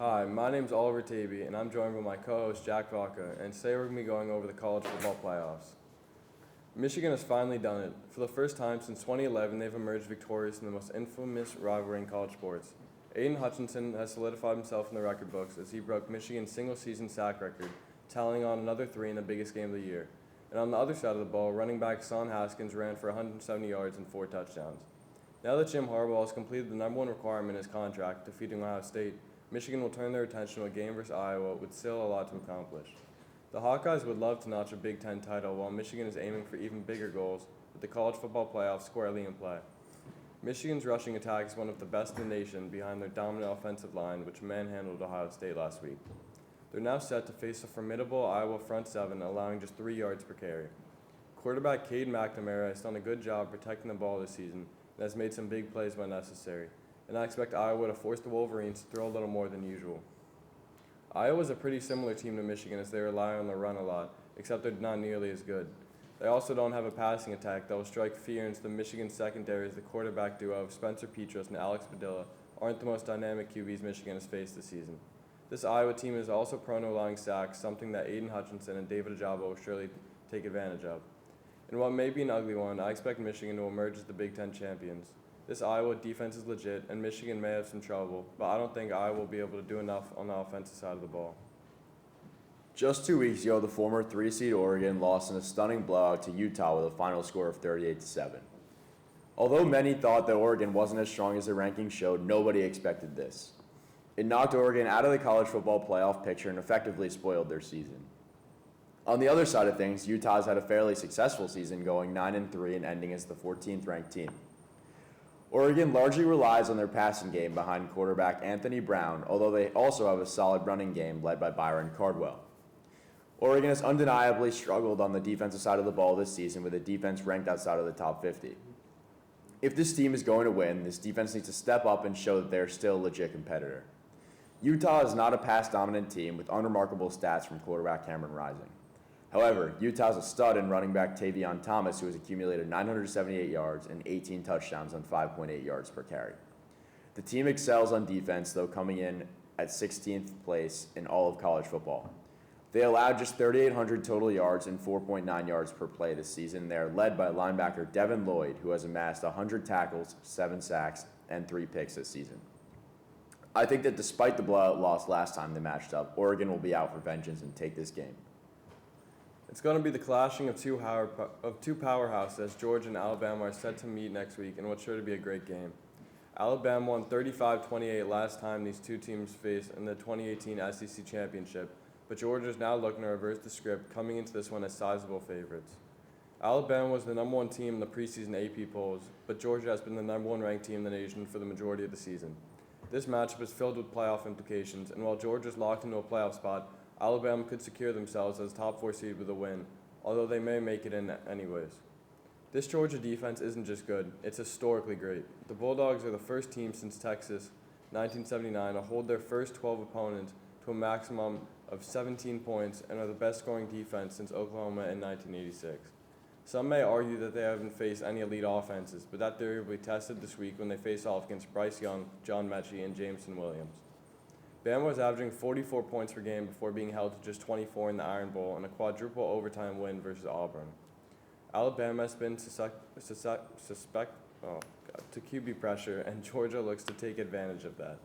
Hi, my name's Oliver Taby, and I'm joined by my co-host Jack Vaca, and today we're going to be going over the college football playoffs. Michigan has finally done it. For the first time since 2011, they've emerged victorious in the most infamous rivalry in college sports. Aiden Hutchinson has solidified himself in the record books as he broke Michigan's single-season sack record, tallying on another 3 in the biggest game of the year. And on the other side of the ball, running back Son Haskins ran for 170 yards and 4 touchdowns. Now that Jim Harbaugh has completed the number one requirement in his contract, defeating Ohio State, Michigan will turn their attention to a game versus Iowa with still a lot to accomplish. The Hawkeyes would love to notch a Big Ten title, while Michigan is aiming for even bigger goals, with the college football playoffs squarely in play. Michigan's rushing attack is one of the best in the nation behind their dominant offensive line, which manhandled Ohio State last week. They're now set to face a formidable Iowa front seven, allowing just 3 yards per carry. Quarterback Cade McNamara has done a good job protecting the ball this season and has made some big plays when necessary, and I expect Iowa to force the Wolverines to throw a little more than usual. Iowa's a pretty similar team to Michigan as they rely on the run a lot, except they're not nearly as good. They also don't have a passing attack that will strike fear into the Michigan secondary, as the quarterback duo of Spencer Petras and Alex Padilla aren't the most dynamic QBs Michigan has faced this season. This Iowa team is also prone to allowing sacks, something that Aiden Hutchinson and David Ajabo will surely take advantage of. In what may be an ugly one, I expect Michigan to emerge as the Big Ten champions. This Iowa defense is legit, and Michigan may have some trouble, but I don't think Iowa will be able to do enough on the offensive side of the ball. Just 2 weeks ago, the former 3-seed Oregon lost in a stunning blowout to Utah with a final score of 38-7. Although many thought that Oregon wasn't as strong as their rankings showed, nobody expected this. It knocked Oregon out of the college football playoff picture and effectively spoiled their season. On the other side of things, Utah's had a fairly successful season, going 9-3 and ending as the 14th ranked team. Oregon largely relies on their passing game behind quarterback Anthony Brown, although they also have a solid running game led by Byron Cardwell. Oregon has undeniably struggled on the defensive side of the ball this season, with a defense ranked outside of the top 50. If this team is going to win, this defense needs to step up and show that they're still a legit competitor. Utah is not a pass-dominant team with unremarkable stats from quarterback Cameron Rising. However, Utah's a stud in running back Tavion Thomas, who has accumulated 978 yards and 18 touchdowns on 5.8 yards per carry. The team excels on defense, though, coming in at 16th place in all of college football. They allowed just 3,800 total yards and 4.9 yards per play this season. They are led by linebacker Devin Lloyd, who has amassed 100 tackles, 7 sacks, and 3 picks this season. I think that despite the blowout loss last time they matched up, Oregon will be out for vengeance and take this game. It's going to be the clashing of two powerhouses, as Georgia and Alabama are set to meet next week in what's sure to be a great game. Alabama won 35-28 last time these two teams faced in the 2018 SEC Championship, but Georgia is now looking to reverse the script, coming into this one as sizable favorites. Alabama was the number one team in the preseason AP polls, but Georgia has been the number one ranked team in the nation for the majority of the season. This matchup is filled with playoff implications, and while Georgia is locked into a playoff spot, Alabama could secure themselves as top 4 seed with a win, although they may make it in anyways. This Georgia defense isn't just good, it's historically great. The Bulldogs are the first team since Texas 1979 to hold their first 12 opponents to a maximum of 17 points and are the best scoring defense since Oklahoma in 1986. Some may argue that they haven't faced any elite offenses, but that theory will be tested this week when they face off against Bryce Young, John Mechie, and Jameson Williams. Bama was averaging 44 points per game before being held to just 24 in the Iron Bowl and a quadruple overtime win versus Auburn. Alabama has been to QB pressure, and Georgia looks to take advantage of that.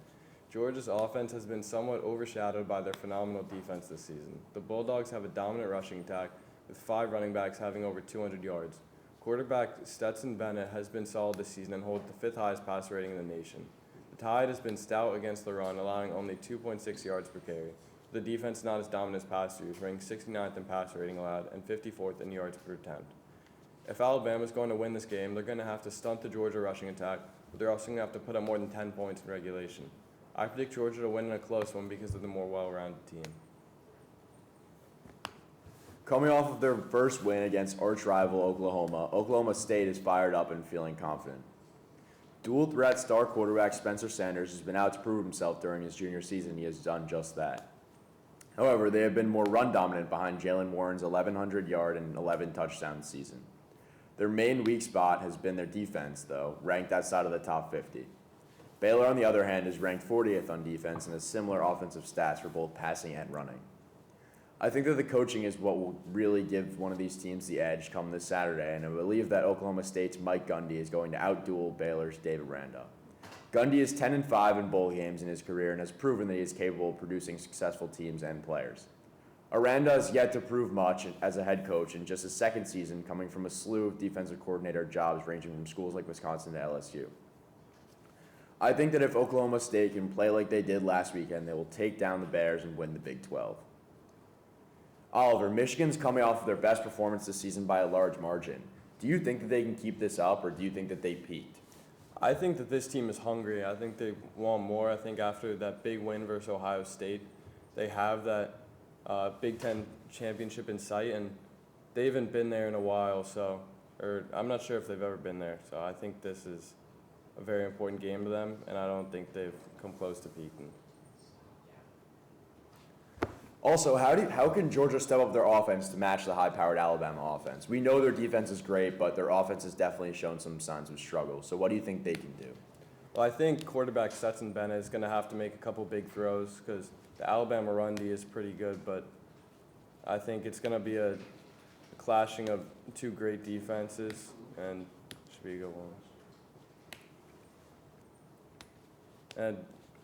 Georgia's offense has been somewhat overshadowed by their phenomenal defense this season. The Bulldogs have a dominant rushing attack, with 5 running backs having over 200 yards. Quarterback Stetson Bennett has been solid this season and holds the 5th highest passer rating in the nation. The Tide has been stout against the run, allowing only 2.6 yards per carry. The defense is not as dominant as past years, ranking 69th in passer rating allowed and 54th in yards per attempt. If Alabama is going to win this game, they're going to have to stunt the Georgia rushing attack, but they're also going to have to put up more than 10 points in regulation. I predict Georgia to win in a close one because of the more well-rounded team. Coming off of their first win against arch-rival Oklahoma, Oklahoma State is fired up and feeling confident. Dual-threat star quarterback Spencer Sanders has been out to prove himself during his junior season. He has done just that. However, they have been more run-dominant behind Jalen Warren's 1,100-yard and 11 touchdown season. Their main weak spot has been their defense, though, ranked outside of the top 50. Baylor, on the other hand, is ranked 40th on defense and has similar offensive stats for both passing and running. I think that the coaching is what will really give one of these teams the edge come this Saturday, and I believe that Oklahoma State's Mike Gundy is going to outduel Baylor's David Aranda. Gundy is 10-5 in bowl games in his career and has proven that he is capable of producing successful teams and players. Aranda has yet to prove much as a head coach in just his second season, coming from a slew of defensive coordinator jobs ranging from schools like Wisconsin to LSU. I think that if Oklahoma State can play like they did last weekend, they will take down the Bears and win the Big 12. Oliver, Michigan's coming off of their best performance this season by a large margin. Do you think that they can keep this up, or do you think that they peaked? I think that this team is hungry. I think they want more. I think after that big win versus Ohio State, they have that Big Ten championship in sight, and they haven't been there in a while. Or I'm not sure if they've ever been there. So I think this is a very important game to them, and I don't think they've come close to peaking. Also, how can Georgia step up their offense to match the high-powered Alabama offense? We know their defense is great, but their offense has definitely shown some signs of struggle. So what do you think they can do? Well, I think quarterback Stetson Bennett is going to have to make a couple big throws because the Alabama run D is pretty good, but I think it's going to be a clashing of two great defenses, and it should be a good one. And,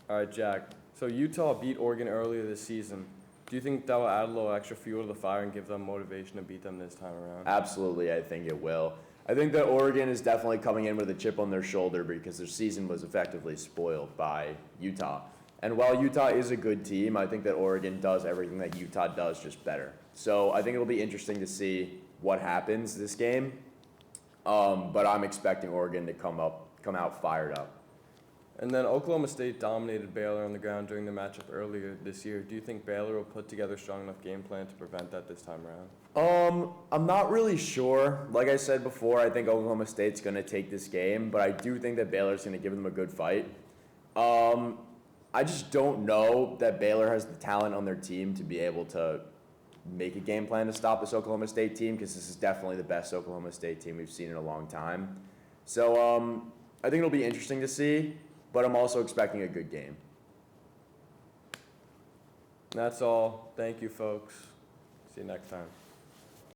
all right, Jack, so Utah beat Oregon earlier this season. Do you think that will add a little extra fuel to the fire and give them motivation to beat them this time around? Absolutely, I think it will. I think that Oregon is definitely coming in with a chip on their shoulder because their season was effectively spoiled by Utah. And while Utah is a good team, I think that Oregon does everything that Utah does, just better. So I think it'll be interesting to see what happens this game. But I'm expecting Oregon to come out fired up. And then Oklahoma State dominated Baylor on the ground during the matchup earlier this year. Do you think Baylor will put together a strong enough game plan to prevent that this time around? I'm not really sure. Like I said before, I think Oklahoma State's going to take this game, but I do think that Baylor's going to give them a good fight. I just don't know that Baylor has the talent on their team to be able to make a game plan to stop this Oklahoma State team because this is definitely the best Oklahoma State team we've seen in a long time. So I think it'll be interesting to see. But I'm also expecting a good game. That's all. Thank you, folks. See you next time.